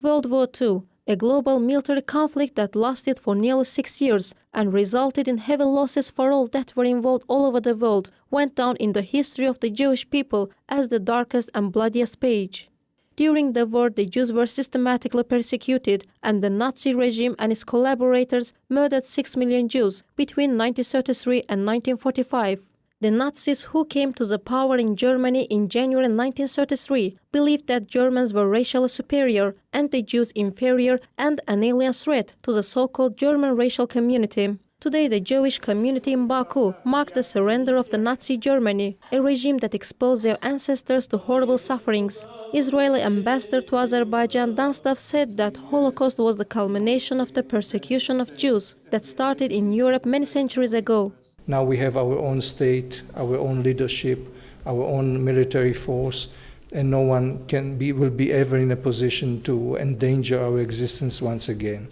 World War II, a global military conflict that lasted for nearly 6 years and resulted in heavy losses for all that were involved all over the world, went down in the history of the Jewish people as the darkest and bloodiest page. During the war, the Jews were systematically persecuted, and the Nazi regime and its collaborators murdered 6 million Jews between 1933 and 1945. The Nazis, who came to the power in Germany in January 1933, believed that Germans were racially superior and the Jews inferior and an alien threat to the so-called German racial community. Today, the Jewish community in Baku marked the surrender of the Nazi Germany, a regime that exposed their ancestors to horrible sufferings. Israeli ambassador to Azerbaijan Dan Stav said that Holocaust was the culmination of the persecution of Jews that started in Europe many centuries ago. Now we have our own state, our own leadership, our own military force, and no one will be ever in a position to endanger our existence once again.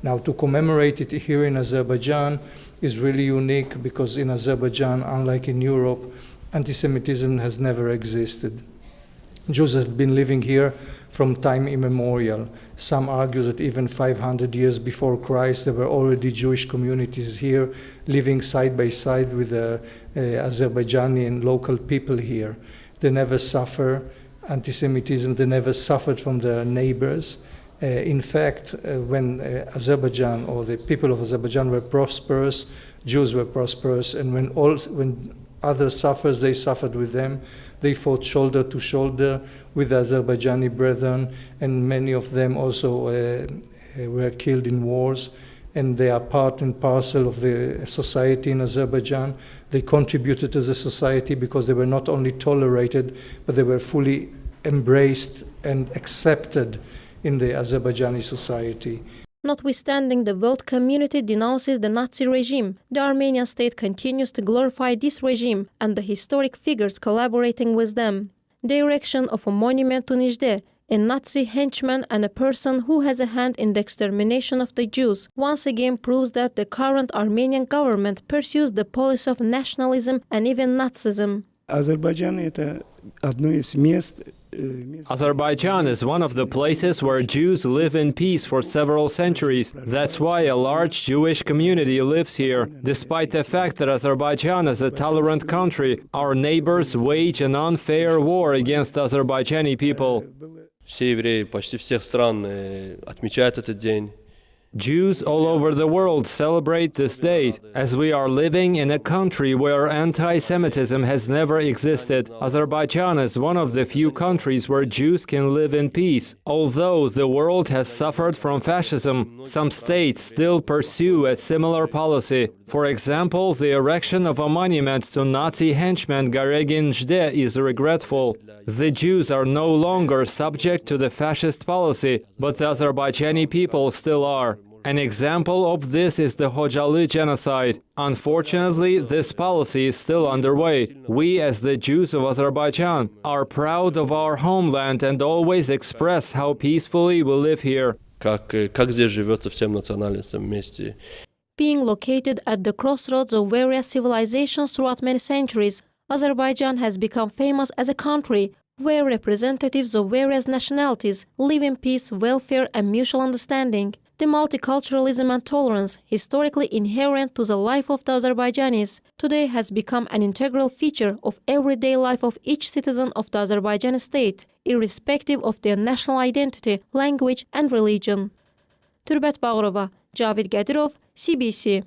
Now, to commemorate it here in Azerbaijan is really unique because in Azerbaijan, unlike in Europe, anti-Semitism has never existed. Jews have been living here from time immemorial. Some argue that even 500 years before Christ, there were already Jewish communities here living side by side with the Azerbaijani and local people here. They never suffer anti-Semitism, they never suffered from their neighbors. In fact, when Azerbaijan or the people of Azerbaijan were prosperous, Jews were prosperous, and when others suffered, they suffered with them. They fought shoulder to shoulder with the Azerbaijani brethren, and many of them also were killed in wars, and they are part and parcel of the society in Azerbaijan. They contributed to the society because they were not only tolerated, but they were fully embraced and accepted in the Azerbaijani society. Notwithstanding the world community denounces the Nazi regime, the Armenian state continues to glorify this regime and the historic figures collaborating with them. The erection of a monument to Nijde, a Nazi henchman and a person who has a hand in the extermination of the Jews, once again proves that the current Armenian government pursues the policy of nationalism and even Nazism. Azerbaijan is one of the places where Jews live in peace for several centuries. That's why a large Jewish community lives here. Despite the fact that Azerbaijan is a tolerant country, our neighbors wage an unfair war against Azerbaijani people. Все евреи почти всех стран отмечают этот день. Jews all over the world celebrate this date, as we are living in a country where anti-Semitism has never existed. Azerbaijan is one of the few countries where Jews can live in peace. Although the world has suffered from fascism, some states still pursue a similar policy. For example, the erection of a monument to Nazi henchman Garegin Jde is regretful. The Jews are no longer subject to the fascist policy, but the Azerbaijani people still are. An example of this is the Hojalı genocide. Unfortunately, this policy is still underway. We, as the Jews of Azerbaijan, are proud of our homeland and always express how peacefully we live here. Как здесь живется всем национальностям вместе. Being located at the crossroads of various civilizations throughout many centuries, Azerbaijan has become famous as a country where representatives of various nationalities live in peace, welfare, and mutual understanding. The multiculturalism and tolerance, historically inherent to the life of the Azerbaijanis, today has become an integral feature of everyday life of each citizen of the Azerbaijani state, irrespective of their national identity, language, and religion. Türbət Bağırova, Cavid Qədirov, CBC.